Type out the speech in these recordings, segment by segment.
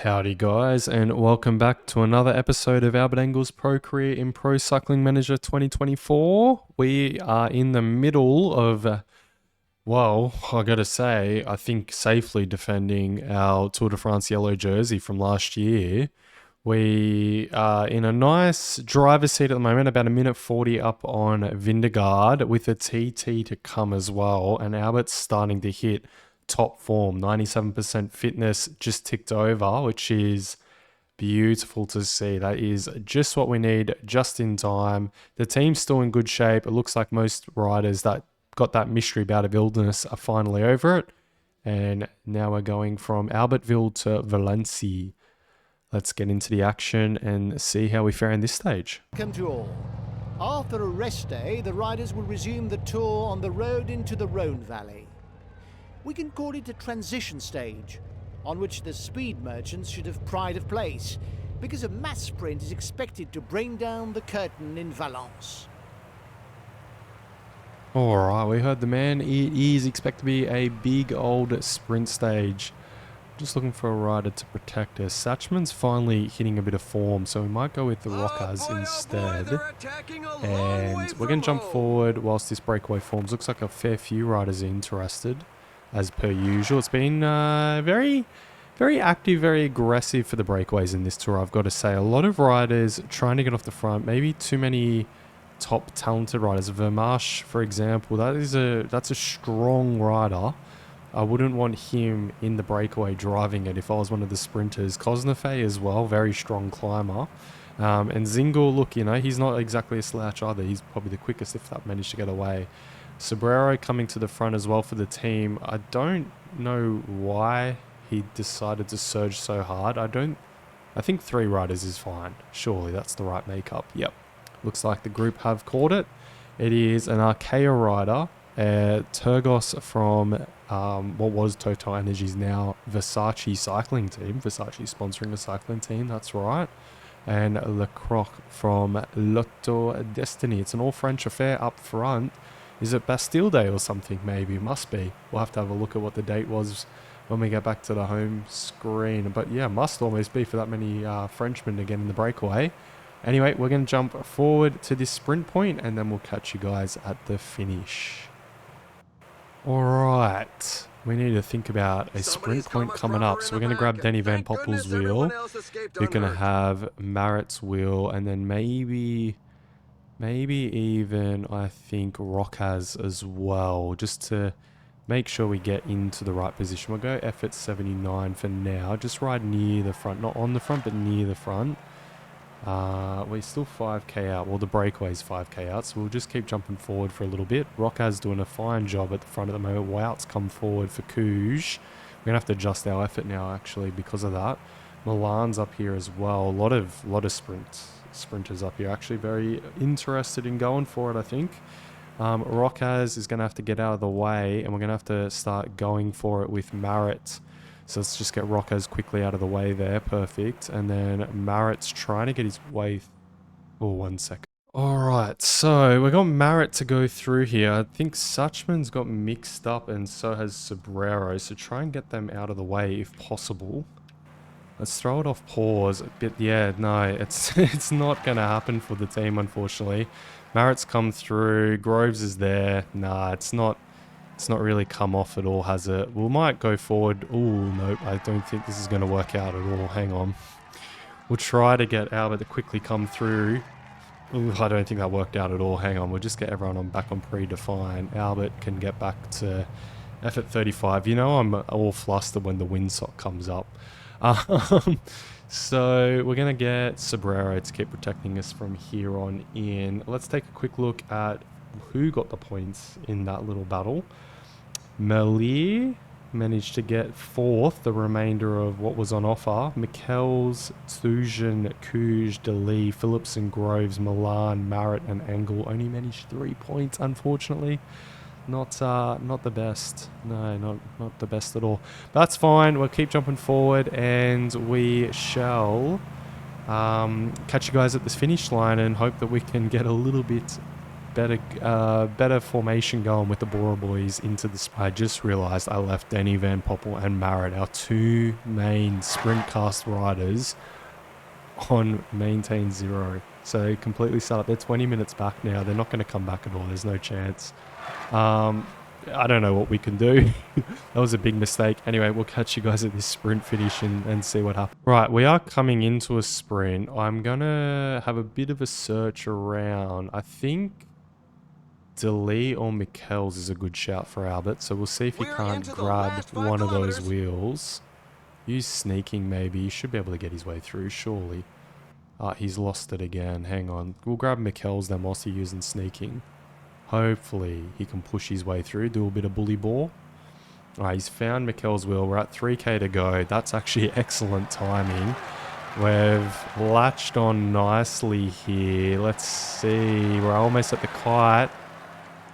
Howdy guys, and welcome back to another episode of Albert Engel's Pro Career in Pro Cycling Manager 2024. We are in the middle of, well, I gotta say, I think safely defending our Tour de France yellow jersey from last year. We are in a nice driver's seat at the moment, about a minute 40 up on Vindegaard with a TT to come as well, and Albert's starting to hit top form. 97% fitness just ticked over, which is beautiful to see. That is just what we need, just in time. The team's still in good shape. It looks like most riders that got that mystery bout of illness are finally over it. And now we're going from Albertville to Valencia. Let's get into the action and see how we fare in this stage. Welcome to all. After a rest day, the riders will resume the tour on the road into the Rhone Valley. We can call it a transition stage, on which the speed merchants should have pride of place, because a mass sprint is expected to bring down the curtain in Valence. Alright, we heard the man. It is expected to be a big old sprint stage. Just looking for a rider to protect us. Satchman's finally hitting a bit of form, so we might go with the Rockers instead. And we're going to jump forward whilst this breakaway forms. Looks like a fair few riders are interested, as per usual. It's been very active, very aggressive for the breakaways in this tour, I've got to say. A lot of riders trying to get off the front. Maybe too many top talented riders. Vermash, for example, that's a strong rider. I wouldn't want him in the breakaway driving it if I was one of the sprinters. Cosnefey as well, very strong climber. And Zingel, look, you know, he's not exactly a slouch either. He's probably the quickest if that managed to get away. Sobrero coming to the front as well for the team. I don't know why he decided to surge so hard. I think 3 riders is fine. Surely that's the right makeup. Yep. Looks like the group have caught it. It is an Arkea rider. Turgos from what was Total Energies, now Versace cycling team. Versace sponsoring a cycling team, that's right. And Lecroc from Lotto Destiny. It's an all-French affair up front. Is it Bastille Day or something? Maybe. Must be. We'll have to have a look at what the date was when we get back to the home screen. But yeah, must almost be for that many Frenchmen to get in the breakaway. Anyway, we're going to jump forward to this sprint point and then we'll catch you guys at the finish. Alright, we need to think about a sprint point coming up. So we're going to grab Denny Van Poppel's wheel. We're going to have Marit's wheel, and then maybe even, I think, Rockaz as well, just to make sure we get into the right position. We'll go F at 79 for now. Just ride near the front, not on the front, but near the front. We're still 5k out. Well, the breakaway's 5k out, so we'll just keep jumping forward for a little bit. Rockaz doing a fine job at the front at the moment. Wout's come forward for Couge. We're gonna have to adjust our effort now, actually, because of that. Milan's up here as well. A lot of sprinters up here. Actually, very interested in going for it, I think. Rockaz is gonna have to get out of the way, and we're gonna have to start going for it with Marit. So let's just get Rockaz quickly out of the way there. Perfect. And then Marit's trying to get his way... Oh, 1 second. Alright, so we've got Marit to go through here. I think Suchman's got mixed up and so has Sobrero. So try and get them out of the way if possible. Let's throw it off pause. But yeah, no, it's not going to happen for the team, unfortunately. Marit's come through. Groves is there. Nah, it's not really come off at all, has it? We might go forward. Oh, nope. I don't think this is going to work out at all. Hang on. We'll try to get Albert to quickly come through. Ooh, I don't think that worked out at all. Hang on. We'll just get everyone back on predefine. Albert can get back to F at 35. You know, I'm all flustered when the windsock comes up. So we're going to get Sobrero to keep protecting us from here on in. Let's take a quick look at who got the points in that little battle. Melier managed to get 4th, the remainder of what was on offer. Michels, Thujan, Couge, DeLee, Phillips and Groves, Milan, Marit and Engel only managed 3 points, unfortunately. Not the best. No, not the best at all. But that's fine. We'll keep jumping forward and we shall catch you guys at this finish line and hope that we can get a little bit better formation going with the Bora boys into the sprint. I just realised I left Denny Van Poppel and Marit, our two main sprint cast riders, on maintain 0. So they completely set up. They're 20 minutes back now. They're not going to come back at all. There's no chance. I don't know what we can do. That was a big mistake. Anyway, we'll catch you guys at this sprint finish and see what happens. Right, we are coming into a sprint. I'm going to have a bit of a search around. I think DeLee or Mikkels is a good shout for Albert. So we'll see if he can't grab one of those wheels. Use sneaking maybe. He should be able to get his way through, surely. He's lost it again. Hang on. We'll grab Mikkels then whilst he's using sneaking. Hopefully he can push his way through, do a bit of bully ball. Alright, he's found Mikkels' wheel. We're at 3k to go. That's actually excellent timing. We've latched on nicely here. Let's see. We're almost at the kite.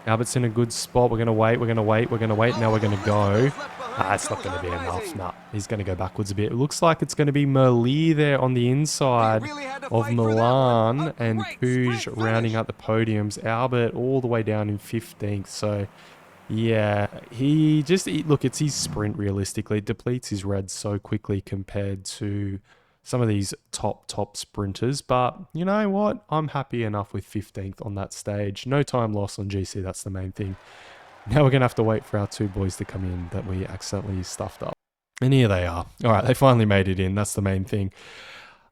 Albert's in a good spot. We're going to wait. We're going to wait. We're going to wait. Now we're going to go. It's not going to be enough. Nah, he's going to go backwards a bit. It looks like it's going to be Merlier there on the inside of Milan and Kuj rounding out the podiums. Albert all the way down in 15th. So, yeah, look, it's his sprint realistically. It depletes his red so quickly compared to some of these top sprinters. But you know what? I'm happy enough with 15th on that stage. No time loss on GC. That's the main thing. Now we're going to have to wait for our two boys to come in that we accidentally stuffed up. And here they are. All right, they finally made it in. That's the main thing.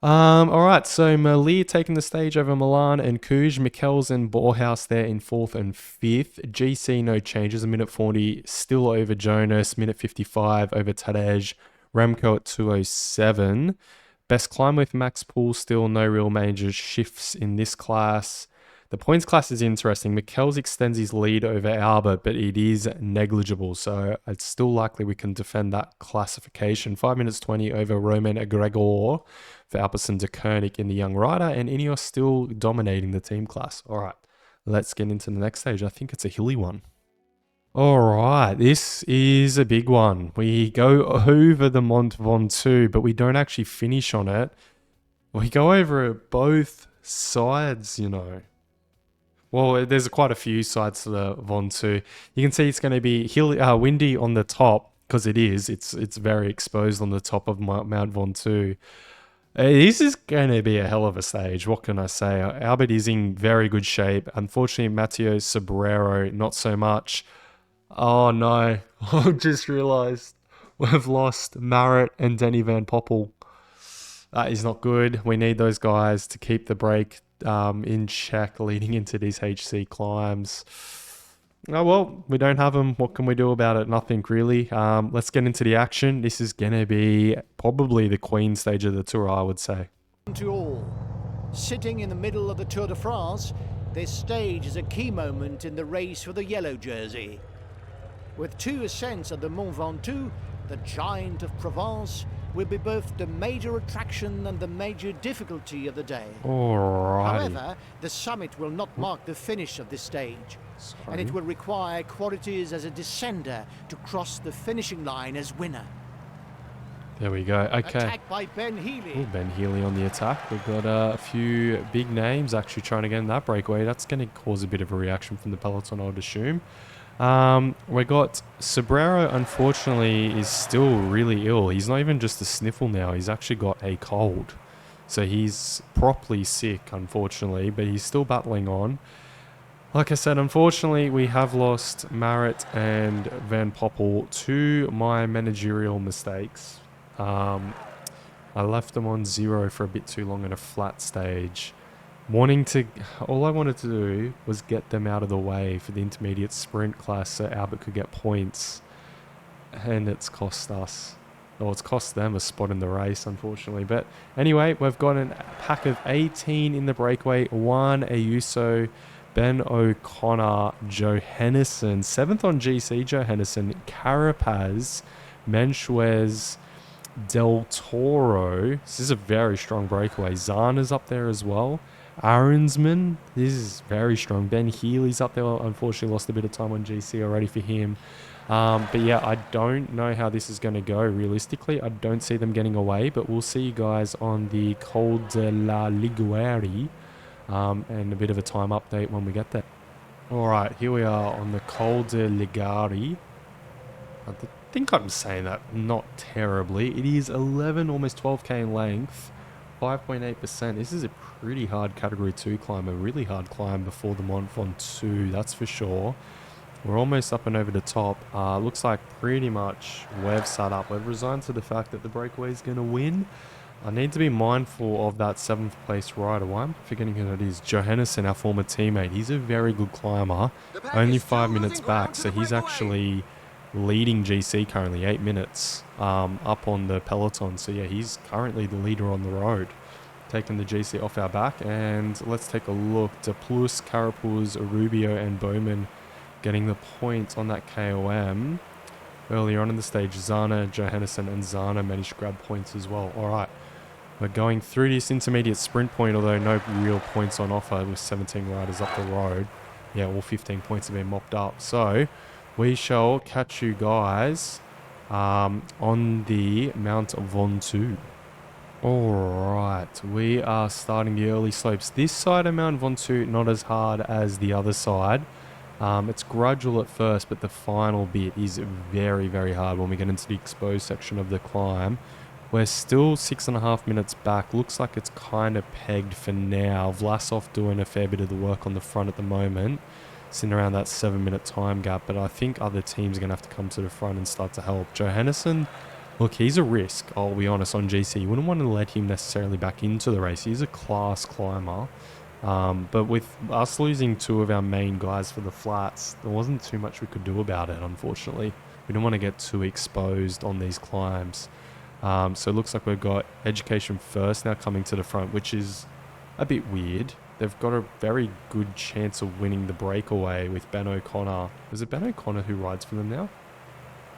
All right, so Merlier taking the stage over Milan and Kuj. Mikkels and Borhaus there in 4th and 5th. GC, no changes. A minute 40, still over Jonas. Minute 55 over Tadej. Remco at 2:07. Best climb with Max Pool, still no real major shifts in this class. The points class is interesting. Mikkels extends his lead over Albert, but it is negligible, so it's still likely we can defend that classification. 5 minutes 20 over Roman Gregor for Alperson de Koenig in the young rider, and Ineos still dominating the team class. All right, let's get into the next stage. I think it's a hilly one. All right, this is a big one. We go over the Mont Ventoux, but we don't actually finish on it. We go over both sides, you know. Well, there's quite a few sides to the Ventoux. You can see it's going to be hilly, windy on the top, because it is. It's very exposed on the top of Mount Ventoux. This is going to be a hell of a stage. What can I say? Albert is in very good shape. Unfortunately, Matteo Sobrero, not so much. Oh no, I just realised we've lost Marit and Denny Van Poppel. That is not good. We need those guys to keep the break in check leading into these HC climbs. Oh well, we don't have them. What can we do about it? Nothing really. Let's get into the action. This is going to be probably the Queen stage of the Tour, I would say. To all, sitting in the middle of the Tour de France, this stage is a key moment in the race for the yellow jersey. With 2 ascents of the Mont Ventoux, the giant of Provence will be both the major attraction and the major difficulty of the day. Alrighty. However, the summit will not mark the finish of this stage, and it will require qualities as a descender to cross the finishing line as winner. There we go. Okay. Attack by Ben Healy. Ooh, Ben Healy on the attack. We've got a few big names actually trying to get in that breakaway. That's going to cause a bit of a reaction from the peloton, I would assume. We got Sobrero, unfortunately, is still really ill. He's not even just a sniffle now. He's actually got a cold. So he's properly sick, unfortunately, but he's still battling on. Like I said, unfortunately, we have lost Marit and Van Poppel to my managerial mistakes. I left them on 0 for a bit too long in a flat stage. All I wanted to do was get them out of the way for the intermediate sprint class so Albert could get points. And it's cost us. Well, it's cost them a spot in the race, unfortunately. But anyway, we've got a pack of 18 in the breakaway. Juan Ayuso, Ben O'Connor, Johannesson. 7th on GC, Johannesson. Carapaz, Menchuez, Del Toro. This is a very strong breakaway. Zana's up there as well. Aronsman, this is very strong. Ben Healy's up there. Unfortunately, lost a bit of time on GC already for him. But yeah, I don't know how this is going to go realistically. I don't see them getting away, but we'll see you guys on the Col de la Liguori and a bit of a time update when we get there. Alright, here we are on the Col de Ligari. I think I'm saying that not terribly. It is 11, almost 12k in length, 5.8%. This is a pretty hard Category 2 climb, a really hard climb before the Mont Ventoux, that's for sure. We're almost up and over the top. Looks like pretty much we've sat up. We've resigned to the fact that the breakaway is going to win. I need to be mindful of that 7th place rider. Why am I forgetting who that is? Johannesson, our former teammate. He's a very good climber. Only 5 minutes back, so he's actually leading GC currently, 8 minutes up on the peloton. So yeah, he's currently the leader on the road. Taking the GC off our back, and let's take a look. De Plus, Carapuz, Rubio and Bowman getting the points on that KOM. Earlier on in the stage, Zana, Johannesson and Zana managed to grab points as well. Alright, we're going through this intermediate sprint point, although no real points on offer with 17 riders up the road. Yeah, all 15 points have been mopped up. So, we shall catch you guys on the Mount Ventoux. Alright, we are starting the early slopes. This side of Mount Ventoux, not as hard as the other side. It's gradual at first, but the final bit is very, very hard when we get into the exposed section of the climb. We're still 6.5 minutes back. Looks like it's kind of pegged for now. Vlasov doing a fair bit of the work on the front at the moment, sitting around that 7-minute time gap, but I think other teams are going to have to come to the front and start to help. Johannesson, look, he's a risk, I'll be honest, on GC. You wouldn't want to let him necessarily back into the race. He's a class climber. But with us losing 2 of our main guys for the flats, there wasn't too much we could do about it, unfortunately. We don't want to get too exposed on these climbs. So it looks like we've got Education First now coming to the front, which is a bit weird. They've got a very good chance of winning the breakaway with Ben O'Connor. Is it Ben O'Connor who rides for them now?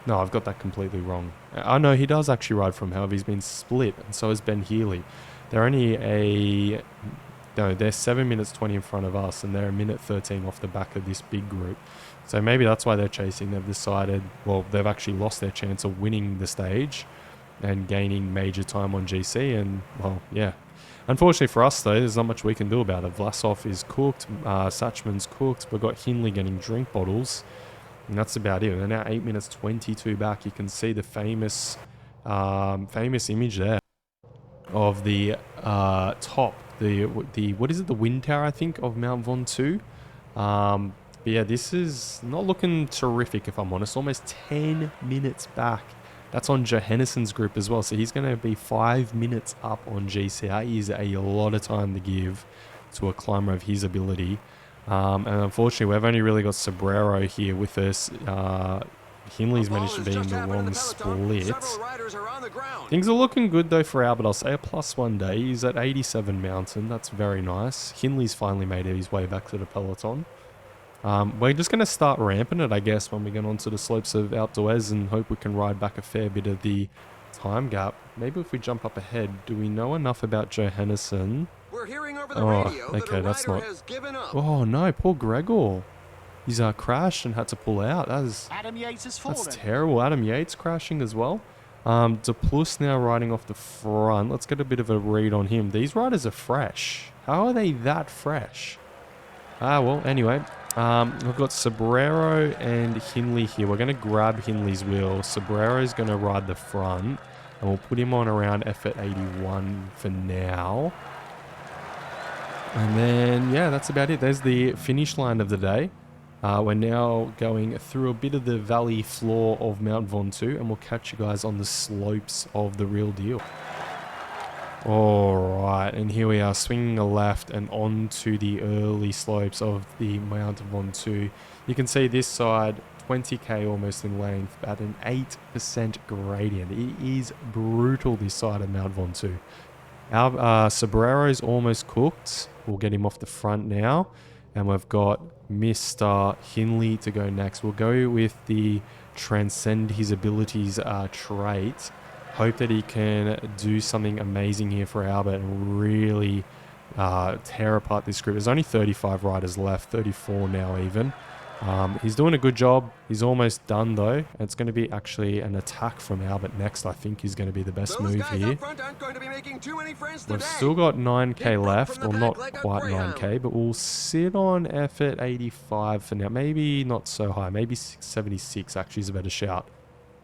No, I've got that completely wrong. I know he does actually ride from, however, he's been split, and so has Ben Healy. They're only No, they're 7 minutes 20 in front of us, and they're 1:13 off the back of this big group. So maybe that's why they're chasing. They've decided, well, they've actually lost their chance of winning the stage and gaining major time on GC. And, well, yeah. Unfortunately for us, though, there's not much we can do about it. Vlasov is cooked. Satchman's cooked. We've got Hindley getting drink bottles. And that's about it. They're now 8 minutes 22 back. You can see the famous image there of the top. The what is it, the wind tower, I think, of Mount Ventoux. But yeah, this is not looking terrific, if I'm honest. Almost 10 minutes back. That's on Johannesson's group as well, so he's going to be 5 minutes up on GC. That is a lot of time to give to a climber of his ability. And unfortunately, we've only really got Sobrero here with us. Hindley's managed to be in the wrong split. Things are looking good though for Albert. I'll say a +1 day. He's at 87 mountain. That's very nice. Hindley's finally made his way back to the peloton. We're just going to start ramping it, I guess, when we get onto the slopes of Alpe d'Huez and hope we can ride back a fair bit of the time gap. Maybe if we jump up ahead, do we know enough about Johannesson? We're hearing over the radio okay, that's not. has given up. Oh no, poor Gregor. He's crashed and had to pull out. Adam Yates has fallen. That's terrible. Adam Yates crashing as well. De Plus now riding off the front. Let's get a bit of a read on him. These riders are fresh. How are they that fresh? Well, anyway. We've got Sobrero and Hindley here. We're going to grab Hindley's wheel. Sobrero's going to ride the front. And we'll put him on around effort 81 for now. And then, yeah, that's about it. There's the finish line of the day. We're now going through a bit of the valley floor of Mount Ventoux, and we'll catch you guys on the slopes of the real deal. Alright, and here we are swinging a left and onto the early slopes of the Mount Ventoux. You can see this side, 20k almost in length, at an 8% gradient. It is brutal, this side of Mount Ventoux. Our Sobrero's almost cooked. We'll get him off the front now. And we've got Mr. Hindley to go next. We'll go with the transcend his abilities trait. Hope that he can do something amazing here for Albert and really tear apart this group. There's only 35 riders left, 34 now even. He's doing a good job. He's almost done though. It's going to be actually an attack from Albert next. I think is going to be the best move here. We've still got 9k left, or not quite 9k, but we'll sit on effort 85 for now. Maybe not so high. Maybe 76 actually is a better shout.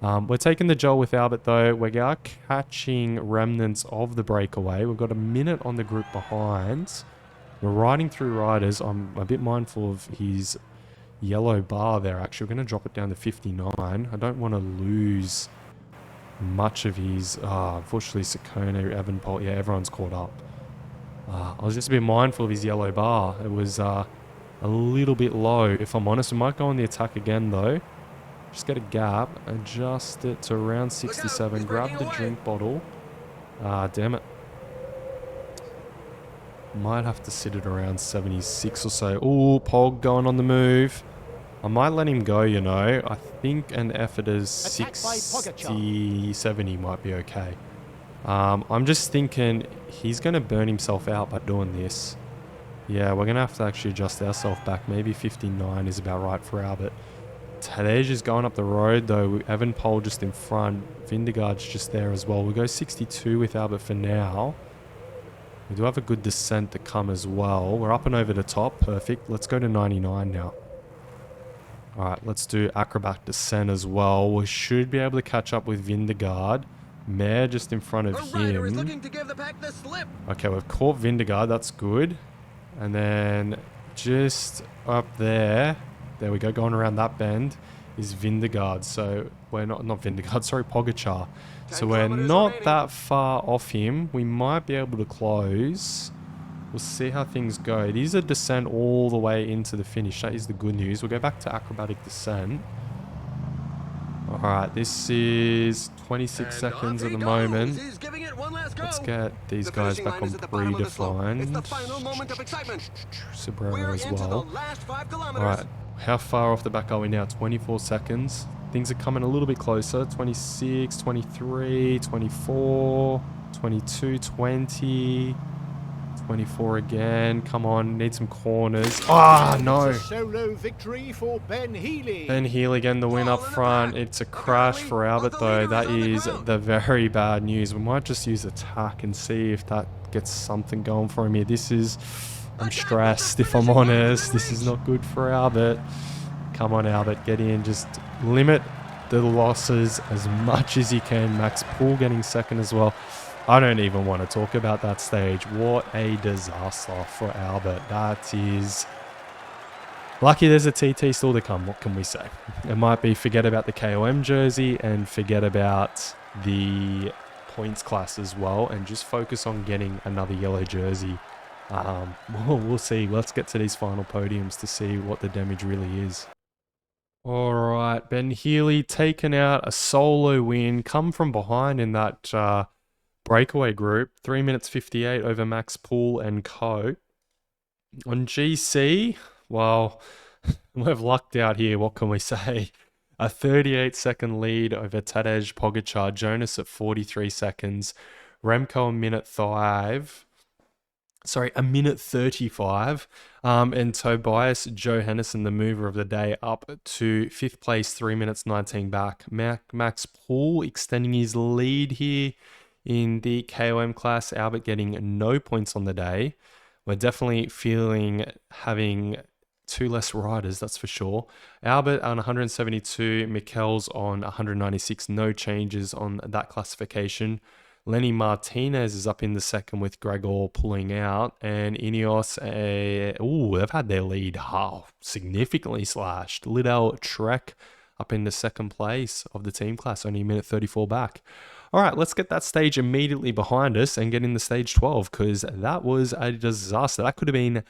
We're taking the gel with Albert though. We are catching remnants of the breakaway. We've got a minute on the group behind. We're riding through riders. I'm a bit mindful of his yellow bar there. Actually, we're going to drop it down to 59. I don't want to lose much of his... unfortunately, Sakone, Evanpol, yeah, everyone's caught up. I was just a bit mindful of his yellow bar. It was a little bit low, if I'm honest. We might go on the attack again, though. Just get a gap, adjust it to around 67, grab the drink bottle. Damn it. Might have to sit at around 76 or so. Oh, Pog going on the move. I might let him go, you know. I think an effort is 60, 70 might be okay. I'm just thinking he's going to burn himself out by doing this. Yeah, we're going to have to actually adjust ourselves back. Maybe 59 is about right for Albert. Tadej is going up the road, though. Evanpol just in front. Vindegaard's just there as well. We'll go 62 with Albert for now. We do have a good descent to come as well. We're up and over the top. Perfect. Let's go to 99 now. Alright, let's do acrobat descent as well. We should be able to catch up with Vindegaard. Mare just in front of him. Okay, we've caught Vindegaard. That's good. And then just up there. There we go. Going around that bend is Vindegaard. So we're not Vindegaard. Sorry, Pogačar. So we're not that far off him. We might be able to close. We'll see how things go. It is a descent all the way into the finish. That is the good news. We'll go back to acrobatic descent. Alright, this is 26 seconds at the moment. Let's get these guys back on predefined. Sobrero as well. Alright, how far off the back are we now? 24 seconds. Things are coming a little bit closer. 26, 23, 24, 22, 20... 24 again. Come on, need some corners. Ah, no. Solo victory for Ben Healy. Ben Healy getting the win up front. It's a crash for Albert, though. That is the very bad news. We might just use attack and see if that gets something going for him here. I'm stressed, if I'm honest. This is not good for Albert. Come on, Albert, get in. Just limit the losses as much as you can. Max Poole getting second as well. I don't even want to talk about that stage. What a disaster for Albert. That is... lucky there's a TT still to come. What can we say? It might be forget about the KOM jersey and forget about the points class as well and just focus on getting another yellow jersey. We'll see. Let's get to these final podiums to see what the damage really is. Alright, Ben Healy taking out a solo win. Come from behind in that... breakaway group, 3 minutes 58 over Max Poole and co. On GC, well, we've lucked out here, what can we say? A 38-second lead over Tadej Pogačar, Jonas at 43 seconds, Remco a minute 35, and Tobias Johannesson, the mover of the day, up to 5th place, 3 minutes 19 back. Max Poole extending his lead here. In the KOM class, Albert getting no points on the day. We're definitely feeling having 2 less riders, that's for sure. Albert on 172, Mikel's on 196, no changes on that classification. Lenny Martinez is up in the second with Gregor pulling out. And Ineos, they've had their lead significantly slashed. Liddell Trek up in the second place of the team class, only a minute 34 back. All right, let's get that stage immediately behind us and get into stage 12 because that was a disaster. That could have been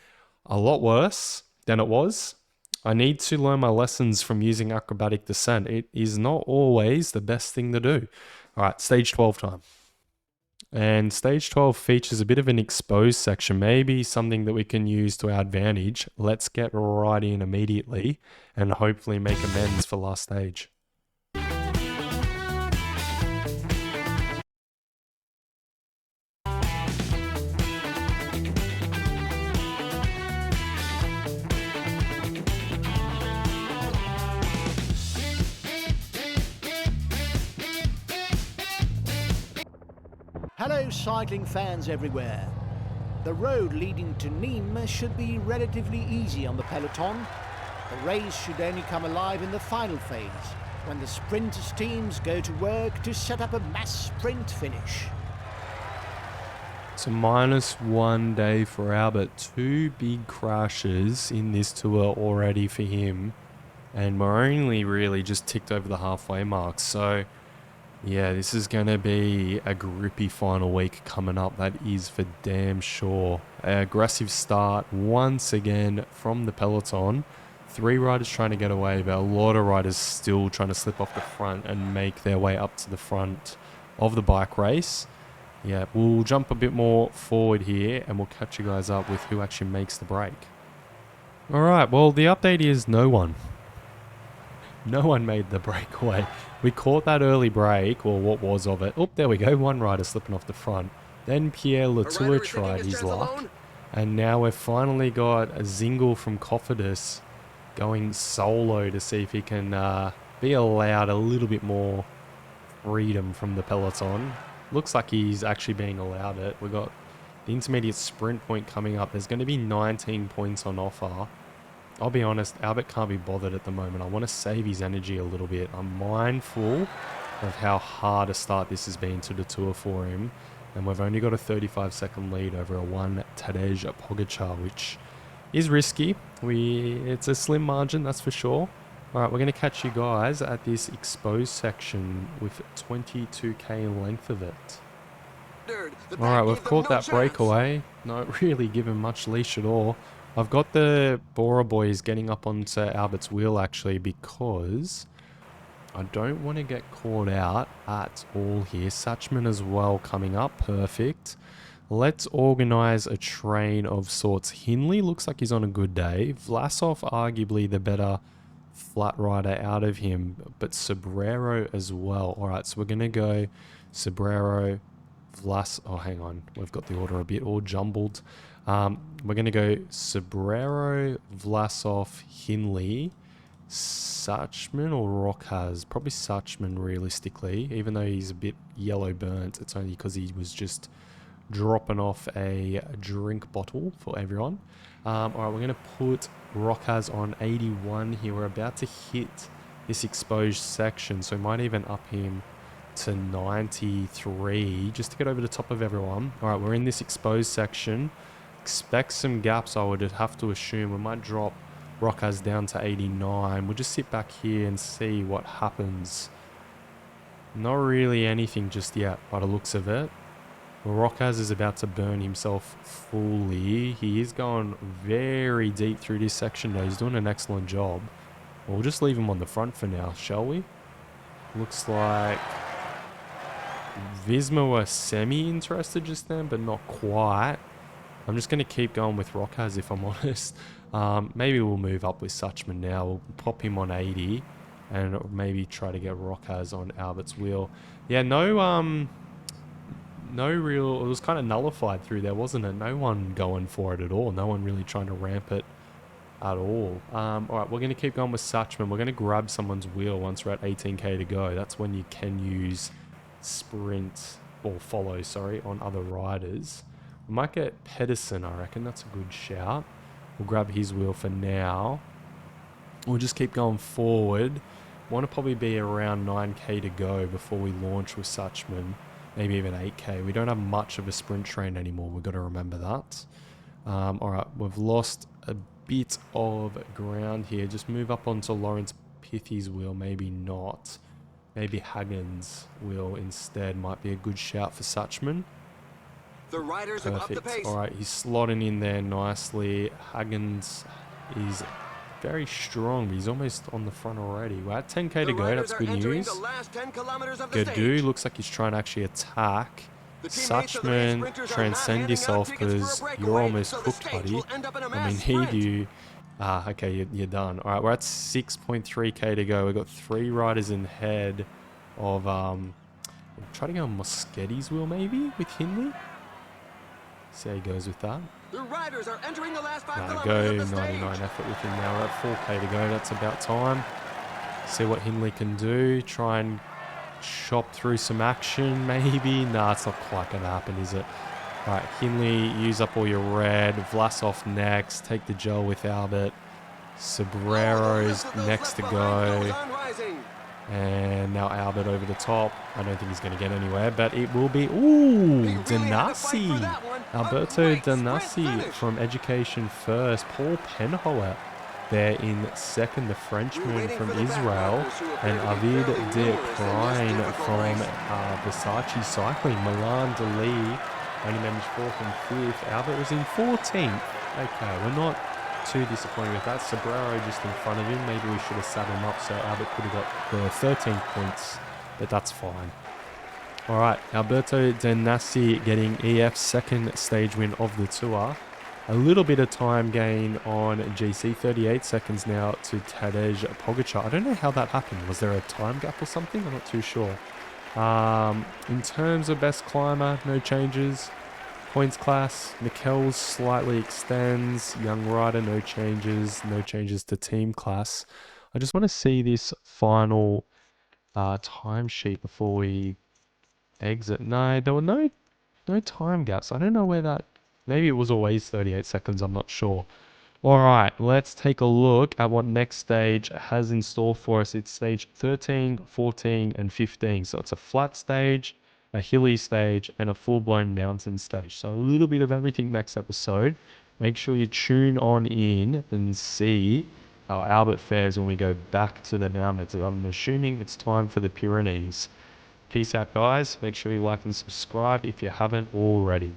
a lot worse than it was. I need to learn my lessons from using acrobatic descent. It is not always the best thing to do. All right, stage 12 time. And stage 12 features a bit of an exposed section, maybe something that we can use to our advantage. Let's get right in immediately and hopefully make amends for last stage. cycling fans everywhere. The road leading to Nîmes should be relatively easy on the peloton. The race should only come alive in the final phase, when the sprinters' teams go to work to set up a mass sprint finish. So -1 day for Albert. 2 big crashes in this tour already for him. And we're only really just ticked over the halfway mark. So yeah, this is going to be a grippy final week coming up. That is for damn sure. Aggressive start once again from the peloton. 3 riders trying to get away, but a lot of riders still trying to slip off the front and make their way up to the front of the bike race. Yeah, we'll jump a bit more forward here and we'll catch you guys up with who actually makes the break. Alright, well the update is no one. No one made the breakaway. We caught that early break, or what was of it. Oh, there we go. 1 rider slipping off the front. Then Pierre Latour tried his luck. And now we've finally got a Engel from Cofidis going solo to see if he can be allowed a little bit more freedom from the peloton. Looks like he's actually being allowed it. We've got the intermediate sprint point coming up. There's going to be 19 points on offer. I'll be honest, Albert can't be bothered at the moment. I want to save his energy a little bit. I'm mindful of how hard a start this has been to the tour for him. And we've only got a 35-second lead over a 1 Tadej Pogačar, which is risky. It's a slim margin, that's for sure. Alright, we're going to catch you guys at this exposed section with 22k in length of it. Alright, we've caught that breakaway. Not really given much leash at all. I've got the Bora boys getting up onto Albert's wheel actually because I don't want to get caught out at all here. Satchman as well coming up. Perfect. Let's organise a train of sorts. Hindley looks like he's on a good day. Vlasov arguably the better flat rider out of him, but Sobrero as well. Alright, so we're going to go Sobrero, oh hang on, we've got the order a bit all jumbled. We're going to go Sobrero, Vlasov, Hindley, Satchman or Rockaz. Probably Satchman realistically, even though he's a bit yellow burnt. It's only because he was just dropping off a drink bottle for everyone. Alright, we're going to put Rockaz on 81 here. We're about to hit this exposed section, so we might even up him to 93 just to get over the top of everyone. Alright, we're in this exposed section. Expect some gaps, I would have to assume. We might drop Rockaz down to 89. We'll just sit back here and see what happens. Not really anything just yet by the looks of it. Rockaz is about to burn himself fully. He is going very deep through this section though. He's doing an excellent job. We'll just leave him on the front for now, shall we? Looks like Visma were semi-interested just then, but not quite. I'm just going to keep going with Rockaz if I'm honest. Maybe we'll move up with Satchman now. We'll pop him on 80 and maybe try to get Rockaz on Albert's wheel. Yeah, no real... It was kind of nullified through there, wasn't it? No one going for it at all. No one really trying to ramp it at all. Alright, we're going to keep going with Satchman. We're going to grab someone's wheel once we're at 18k to go. That's when you can use sprint or follow, sorry, on other riders. We might get Pedersen, I reckon. That's a good shout. We'll grab his wheel for now. We'll just keep going forward. Want to probably be around 9k to go before we launch with Satchman. Maybe even 8k. We don't have much of a sprint train anymore. We've got to remember that. Alright, we've lost a bit of ground here. Just move up onto Lawrence Pithy's wheel. Maybe not. Maybe Hagen's wheel instead might be a good shout for Satchman. The riders are up the pace. Alright, he's slotting in there nicely. Hagen's is very strong, but he's almost on the front already. We're at 10k to go, that's good news. Gadu looks like he's trying to actually attack. Satchman, transcend yourself because you're almost cooked, buddy. I mean, need you. Okay, you're done. Alright, we're at 6.3k to go. We've got 3 riders in head of... We'll try to go on Moschetti's wheel maybe with Hindley. See how he goes with that. The riders are entering the last 5 Go kilometers of the 99 stage. effort with him now. We're at 4k to go. That's about time. See what Hindley can do. Try and chop through some action, maybe? Nah, it's not quite going to happen, is it? All right, Hindley, use up all your red. Vlasov next. Take the gel with Albert. Sobrero's next to go. And now Albert over the top. I don't think he's going to get anywhere, but it will be... Ooh, Danasi. Alberto Danasi from Education First. Paul Penhoer there in second, the Frenchman from Israel. And Avid de Klein from Versace Cycling. Milan Dali only managed 4th and 5th. Albert was in 14th. Okay, we're not too disappointed with that. Sobrero just in front of him. Maybe we should have sat him up so Albert could have got the 13 points, but that's fine. All right, Alberto Danasi getting EF's second stage win of the tour. A little bit of time gain on GC, 38 seconds now to Tadej Pogacar. I don't know how that happened. Was there a time gap or something? I'm not too sure. In terms of best climber, no changes. Points class, Mikel's slightly extends. Young rider, no changes. No changes to team class. I just want to see this final timesheet before we exit. No, there were no time gaps. I don't know where that... Maybe it was always 38 seconds. I'm not sure. All right, let's take a look at what next stage has in store for us. It's stage 13, 14, and 15. So it's a flat stage, a hilly stage, and a full-blown mountain stage. So a little bit of everything next episode. Make sure you tune on in and see how Albert fares when we go back to the mountains. I'm assuming it's time for the Pyrenees. Peace out, guys. Make sure you like and subscribe if you haven't already.